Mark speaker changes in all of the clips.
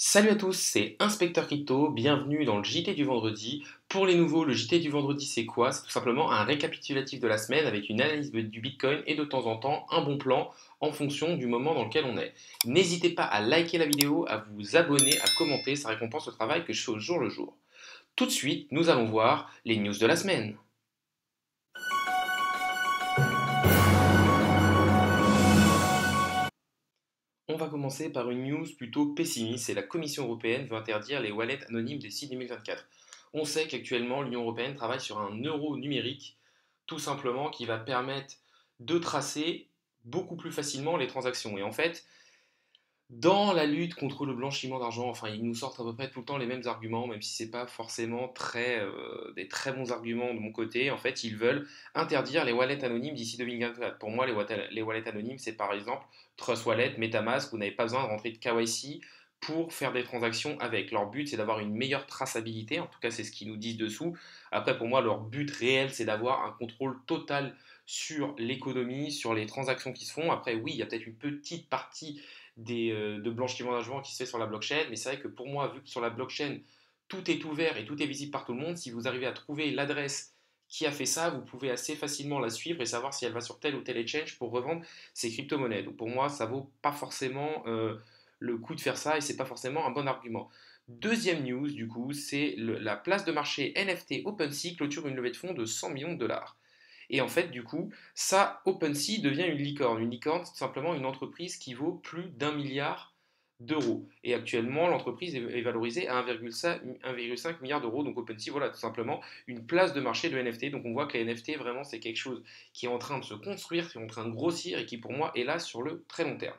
Speaker 1: Salut à tous, c'est Inspecteur Crypto, bienvenue dans le JT du vendredi. Pour les nouveaux, le JT du vendredi c'est quoi? C'est tout simplement un récapitulatif de la semaine avec une analyse du Bitcoin et de temps en temps un bon plan en fonction du moment dans lequel on est. N'hésitez pas à liker la vidéo, à vous abonner, à commenter, ça récompense le travail que je fais au jour le jour. Tout de suite, nous allons voir les news de la semaine. On va commencer par une news plutôt pessimiste, c'est la Commission européenne veut interdire les wallets anonymes d'ici 2024. On sait qu'actuellement l'Union européenne travaille sur un euro numérique, tout simplement qui va permettre de tracer beaucoup plus facilement les transactions. Et en fait, dans la lutte contre le blanchiment d'argent, enfin, ils nous sortent à peu près tout le temps les mêmes arguments, même si c'est pas forcément des très bons arguments de mon côté. En fait, ils veulent interdire les wallets anonymes d'ici 2024. Pour moi, les wallets anonymes, c'est par exemple Trust Wallet, MetaMask, vous n'avez pas besoin de rentrer de KYC pour faire des transactions avec. Leur but, c'est d'avoir une meilleure traçabilité, en tout cas, c'est ce qu'ils nous disent dessous. Après, pour moi, leur but réel, c'est d'avoir un contrôle total sur l'économie, sur les transactions qui se font. Après, oui, il y a peut-être une petite partie de blanchiment d'argent qui se fait sur la blockchain. Mais c'est vrai que pour moi, vu que sur la blockchain, tout est ouvert et tout est visible par tout le monde, si vous arrivez à trouver l'adresse qui a fait ça, vous pouvez assez facilement la suivre et savoir si elle va sur tel ou tel exchange pour revendre ses crypto-monnaies. Donc pour moi, ça vaut pas forcément le coup de faire ça et c'est pas forcément un bon argument. Deuxième news, du coup, c'est la place de marché NFT OpenSea clôture une levée de fonds de 100 millions de dollars. Et en fait, du coup, ça, OpenSea devient une licorne. Une licorne, c'est tout simplement une entreprise qui vaut plus d'1 milliard d'euros. Et actuellement, l'entreprise est valorisée à 1,5 milliard d'euros. Donc OpenSea, voilà, tout simplement une place de marché de NFT. Donc on voit que les NFT, vraiment, c'est quelque chose qui est en train de se construire, qui est en train de grossir et qui, pour moi, est là sur le très long terme.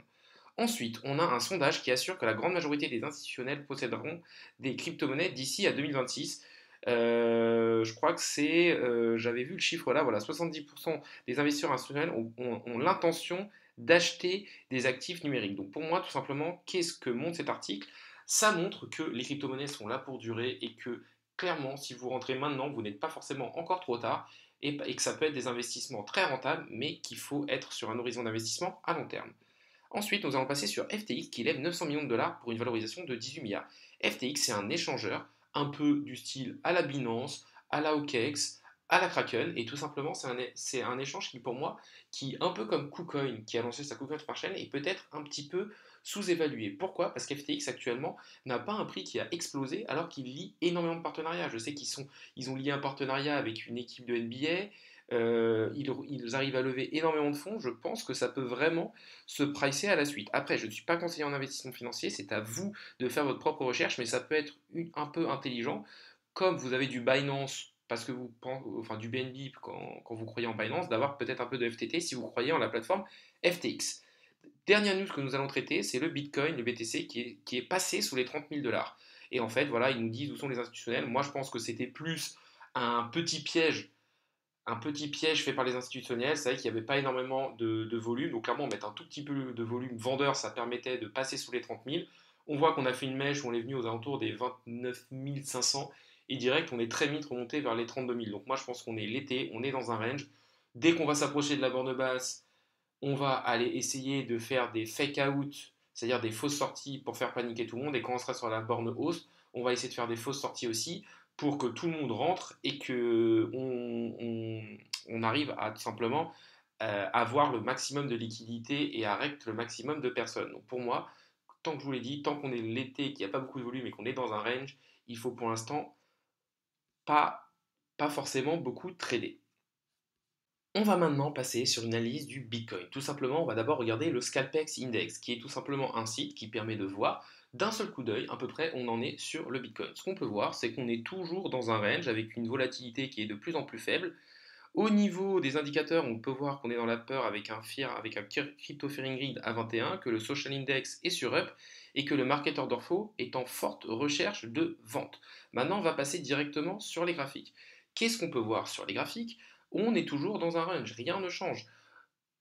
Speaker 1: Ensuite, on a un sondage qui assure que la grande majorité des institutionnels posséderont des crypto-monnaies d'ici à 2026. Je crois que j'avais vu le chiffre là, voilà, 70% des investisseurs institutionnels ont l'intention d'acheter des actifs numériques. Donc pour moi, tout simplement, qu'est-ce que montre cet article? Ça montre que les crypto-monnaies sont là pour durer et que clairement, si vous rentrez maintenant, vous n'êtes pas forcément encore trop tard et que ça peut être des investissements très rentables, mais qu'il faut être sur un horizon d'investissement à long terme. Ensuite, nous allons passer sur FTX qui lève 900 millions de dollars pour une valorisation de 18 milliards. FTX, c'est un échangeur un peu du style à la Binance, à la OKEx, à la Kraken, et tout simplement, c'est un échange qui, pour moi, qui, un peu comme KuCoin, qui a lancé sa KuCoin Smart Chain, est peut-être un petit peu sous-évalué. Pourquoi? Parce qu'FTX, actuellement, n'a pas un prix qui a explosé, alors qu'il lie énormément de partenariats. Je sais ils ont lié un partenariat avec une équipe de NBA, ils arrivent à lever énormément de fonds, je pense que ça peut vraiment se pricer à la suite. Après, je ne suis pas conseiller en investissement financier, c'est à vous de faire votre propre recherche, mais ça peut être un peu intelligent. Comme vous avez du Binance, parce que vous pensez, enfin du BNB quand vous croyez en Binance, d'avoir peut-être un peu de FTT si vous croyez en la plateforme FTX. Dernière news que nous allons traiter, c'est le Bitcoin, le BTC, qui est passé sous les 30 000 dollars. Et en fait, voilà, ils nous disent où sont les institutionnels. Moi, je pense que c'était plus un petit piège fait par les institutionnels. C'est vrai qu'il n'y avait pas énormément de volume. Donc, clairement, mettre un tout petit peu de volume vendeur, ça permettait de passer sous les 30 000. On voit qu'on a fait une mèche où on est venu aux alentours des 29 500. Et direct, on est très vite remonté vers les 32 000. Donc, moi, je pense qu'on est l'été, on est dans un range. Dès qu'on va s'approcher de la borne basse, on va aller essayer de faire des fake out, c'est-à-dire des fausses sorties pour faire paniquer tout le monde. Et quand on sera sur la borne hausse, on va essayer de faire des fausses sorties aussi pour que tout le monde rentre et que on arrive à tout simplement avoir le maximum de liquidité et à rect le maximum de personnes. Donc pour moi, tant que je vous l'ai dit, tant qu'on est l'été, qu'il n'y a pas beaucoup de volume et qu'on est dans un range, il faut pour l'instant pas, pas forcément beaucoup trader. On va maintenant passer sur une analyse du Bitcoin. Tout simplement, on va d'abord regarder le Scalpex Index, qui est tout simplement un site qui permet de voir d'un seul coup d'œil à peu près où on en est sur le Bitcoin. Ce qu'on peut voir, c'est qu'on est toujours dans un range avec une volatilité qui est de plus en plus faible. Au niveau des indicateurs, on peut voir qu'on est dans la peur avec un crypto fearing grid à 21, que le social index est sur up et que le market order flow est en forte recherche de vente. Maintenant, on va passer directement sur les graphiques. Qu'est-ce qu'on peut voir sur les graphiques? On est toujours dans un range, rien ne change.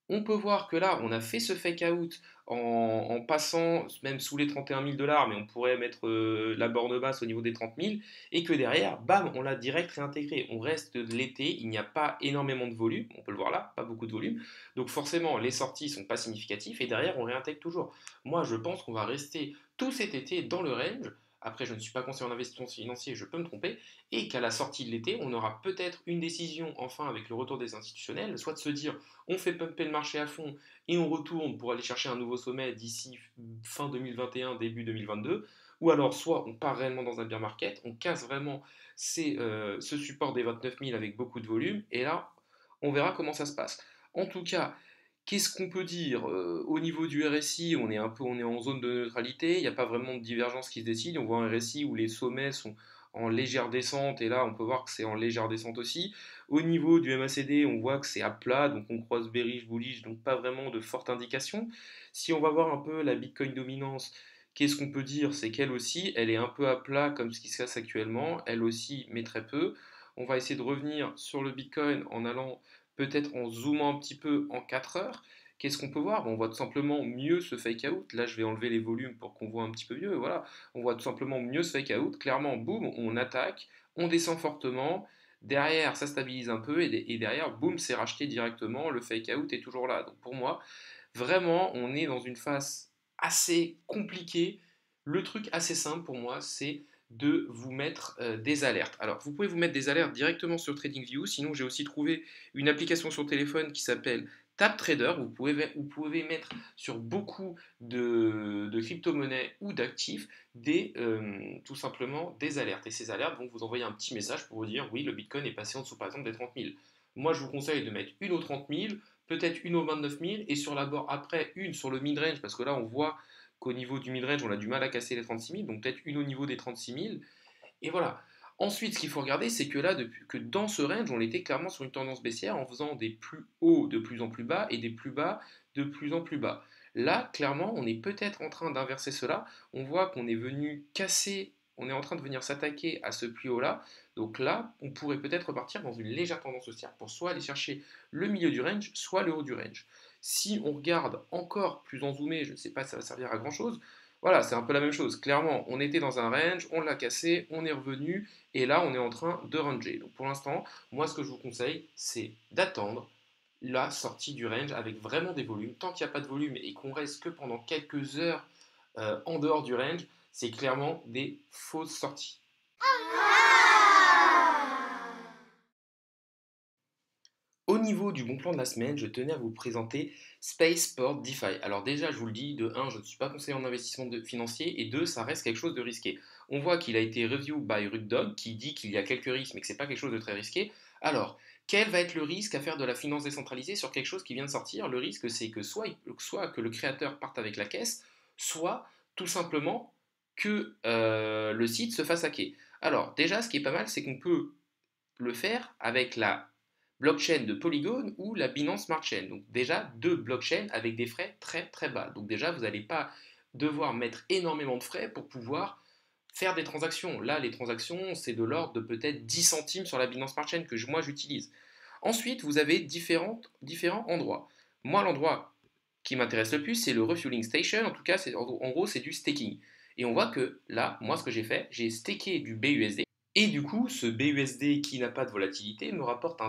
Speaker 1: On peut voir que là, on a fait ce fake out en passant même sous les 31 000 dollars, mais on pourrait mettre la borne basse au niveau des 30 000, et que derrière, bam, on l'a direct réintégré. On reste de l'été, il n'y a pas énormément de volume, on peut le voir là, pas beaucoup de volume. Donc forcément, les sorties sont pas significatives, et derrière, on réintègre toujours. Moi, je pense qu'on va rester tout cet été dans le range. Après, je ne suis pas conseiller en investissement financier, je peux me tromper, et qu'à la sortie de l'été, on aura peut-être une décision, enfin, avec le retour des institutionnels, soit de se dire on fait pumper le marché à fond et on retourne pour aller chercher un nouveau sommet d'ici fin 2021, début 2022, ou alors soit on part réellement dans un bear market, on casse vraiment ce support des 29 000 avec beaucoup de volume, et là, on verra comment ça se passe. En tout cas, qu'est-ce qu'on peut dire au niveau du RSI, on est en zone de neutralité, il n'y a pas vraiment de divergence qui se décide. On voit un RSI où les sommets sont en légère descente, et là on peut voir que c'est en légère descente aussi. Au niveau du MACD, on voit que c'est à plat, donc on croise bearish, bullish, donc pas vraiment de forte indication. Si on va voir un peu la Bitcoin dominance, qu'est-ce qu'on peut dire? C'est qu'elle aussi, elle est un peu à plat comme ce qui se passe actuellement, elle aussi, mais très peu. On va essayer de revenir sur le Bitcoin en allant peut-être en zoomant un petit peu en 4 heures. Qu'est-ce qu'on peut voir? Bon, on voit tout simplement mieux ce fake out. Là, je vais enlever les volumes pour qu'on voit un petit peu mieux. Voilà, on voit tout simplement mieux ce fake out. Clairement, boum, on attaque, on descend fortement. Derrière, ça stabilise un peu, et derrière, boum, c'est racheté directement. Le fake out est toujours là. Donc pour moi, vraiment, on est dans une phase assez compliquée. Le truc assez simple pour moi, c'est de vous mettre des alertes. Alors, vous pouvez vous mettre des alertes directement sur TradingView. Sinon, j'ai aussi trouvé une application sur téléphone qui s'appelle TapTrader. Vous pouvez mettre sur beaucoup de crypto-monnaies ou d'actifs tout simplement des alertes. Et ces alertes vont vous envoyer un petit message pour vous dire oui, le Bitcoin est passé en dessous par exemple des 30 000. Moi, je vous conseille de mettre une aux 30 000, peut-être une aux 29 000, et sur la bord après une sur le mid-range, parce que là on voit qu'au niveau du mid-range on a du mal à casser les 36 000, donc peut-être une au niveau des 36 000, et voilà. Ensuite, ce qu'il faut regarder, c'est que là, depuis que dans ce range, on était clairement sur une tendance baissière en faisant des plus hauts de plus en plus bas et des plus bas de plus en plus bas. Là, clairement, on est peut-être en train d'inverser cela. On voit qu'on est venu casser, on est en train de venir s'attaquer à ce plus haut-là. Donc là, on pourrait peut-être repartir dans une légère tendance haussière pour soit aller chercher le milieu du range, soit le haut du range. Si on regarde encore plus en zoomé, je ne sais pas si ça va servir à grand-chose, voilà, c'est un peu la même chose. Clairement, on était dans un range, on l'a cassé, on est revenu, et là, on est en train de ranger. Donc pour l'instant, moi, ce que je vous conseille, c'est d'attendre la sortie du range avec vraiment des volumes. Tant qu'il n'y a pas de volume et qu'on reste que pendant quelques heures en dehors du range, c'est clairement des fausses sorties. Au niveau du bon plan de la semaine, je tenais à vous présenter Spaceport DeFi. Alors déjà, je vous le dis, de 1, je ne suis pas conseiller en investissement financier, et 2, ça reste quelque chose de risqué. On voit qu'il a été review by Rugdog, qui dit qu'il y a quelques risques, mais que ce n'est pas quelque chose de très risqué. Alors, quel va être le risque à faire de la finance décentralisée sur quelque chose qui vient de sortir? Le risque, c'est que soit que le créateur parte avec la caisse, soit tout simplement que le site se fasse hacker. Alors déjà, ce qui est pas mal, c'est qu'on peut le faire avec la blockchain de Polygon ou la Binance Smart Chain. Donc déjà deux blockchains avec des frais très très bas. Donc déjà vous n'allez pas devoir mettre énormément de frais pour pouvoir faire des transactions. Là les transactions c'est de l'ordre de peut-être 10 centimes sur la Binance Smart Chain que moi j'utilise. Ensuite vous avez différents endroits. Moi l'endroit qui m'intéresse le plus c'est le refueling station. En tout cas en gros c'est du staking. Et on voit que là moi ce que j'ai fait j'ai staké du BUSD, et du coup, ce BUSD qui n'a pas de volatilité me rapporte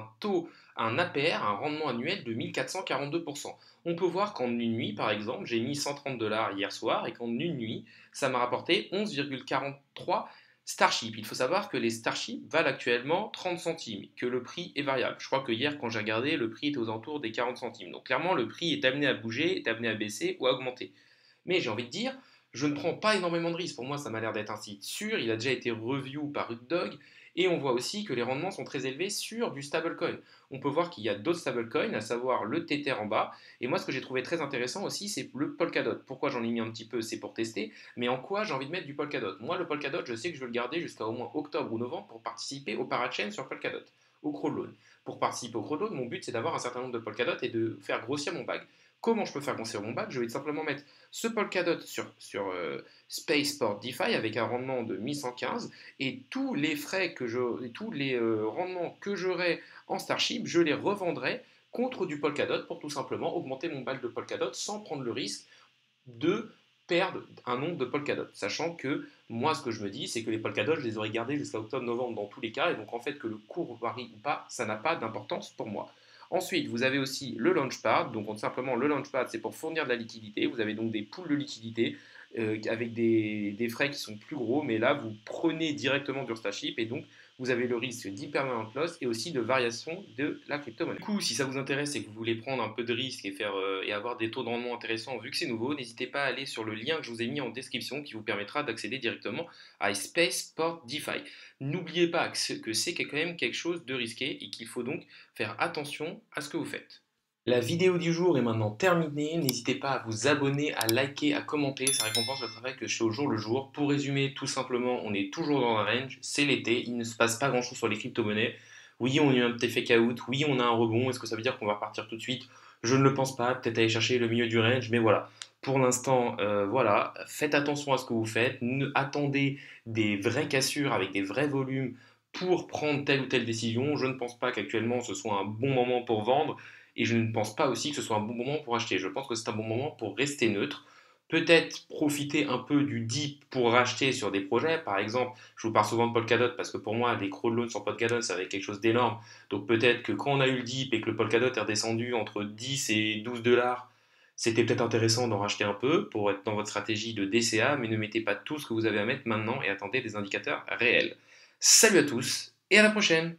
Speaker 1: un APR, un rendement annuel de 1442%. On peut voir qu'en une nuit, par exemple, j'ai mis 130 dollars hier soir, et qu'en une nuit, ça m'a rapporté 11,43 Starship. Il faut savoir que les Starship valent actuellement 30 centimes, que le prix est variable. Je crois que hier, quand j'ai regardé, le prix était aux alentours des 40 centimes. Donc clairement, le prix est amené à bouger, est amené à baisser ou à augmenter. Mais j'ai envie de dire, je ne prends pas énormément de risques. Pour moi, ça m'a l'air d'être un site sûr. Il a déjà été review par Rugdog. Et on voit aussi que les rendements sont très élevés sur du stablecoin. On peut voir qu'il y a d'autres stablecoins, à savoir le Tether en bas. Et moi, ce que j'ai trouvé très intéressant aussi, c'est le Polkadot. Pourquoi j'en ai mis un petit peu? C'est pour tester. Mais en quoi j'ai envie de mettre du Polkadot? Moi, le Polkadot, je sais que je veux le garder jusqu'à au moins octobre ou novembre pour participer au parachain sur Polkadot, au crowdloan. Pour participer au crowdloan, mon but, c'est d'avoir un certain nombre de Polkadot et de faire grossir mon bag. Comment je peux faire grossir mon bag? Je vais simplement mettre ce Polkadot sur Spaceport DeFi avec un rendement de 1115, et tous les frais que tous les rendements que j'aurai en Starship, je les revendrai contre du Polkadot pour tout simplement augmenter mon bail de Polkadot sans prendre le risque de perdre un nombre de Polkadot. Sachant que moi, ce que je me dis, c'est que les Polkadot, je les aurais gardés jusqu'à octobre-novembre dans tous les cas, et donc en fait, que le cours varie ou pas, ça n'a pas d'importance pour moi. Ensuite, vous avez aussi le Launchpad. Donc, simplement, le Launchpad, c'est pour fournir de la liquidité. Vous avez donc des pools de liquidité avec des frais qui sont plus gros, mais là, vous prenez directement du Starship et donc vous avez le risque d'impermanent loss et aussi de variation de la crypto-monnaie. Du coup, si ça vous intéresse et que vous voulez prendre un peu de risque et avoir des taux de rendement intéressants vu que c'est nouveau, n'hésitez pas à aller sur le lien que je vous ai mis en description qui vous permettra d'accéder directement à Spaceport DeFi. N'oubliez pas que c'est quand même quelque chose de risqué et qu'il faut donc faire attention à ce que vous faites. La vidéo du jour est maintenant terminée. N'hésitez pas à vous abonner, à liker, à commenter. Ça récompense le travail que je fais au jour le jour. Pour résumer, tout simplement, on est toujours dans un range. C'est l'été. Il ne se passe pas grand-chose sur les crypto-monnaies. Oui, on a eu un petit fake out. Oui, on a un rebond. Est-ce que ça veut dire qu'on va repartir tout de suite? Je ne le pense pas. Peut-être aller chercher le milieu du range. Mais voilà. Pour l'instant, voilà. Faites attention à ce que vous faites. Attendez des vraies cassures avec des vrais volumes pour prendre telle ou telle décision. Je ne pense pas qu'actuellement ce soit un bon moment pour vendre. Et je ne pense pas aussi que ce soit un bon moment pour acheter. Je pense que c'est un bon moment pour rester neutre. Peut-être profiter un peu du dip pour racheter sur des projets. Par exemple, je vous parle souvent de Polkadot parce que pour moi, les crowdloans sur Polkadot, ça va être quelque chose d'énorme. Donc peut-être que quand on a eu le dip et que le Polkadot est redescendu entre 10 et 12 dollars, c'était peut-être intéressant d'en racheter un peu pour être dans votre stratégie de DCA, mais ne mettez pas tout ce que vous avez à mettre maintenant et attendez des indicateurs réels. Salut à tous et à la prochaine!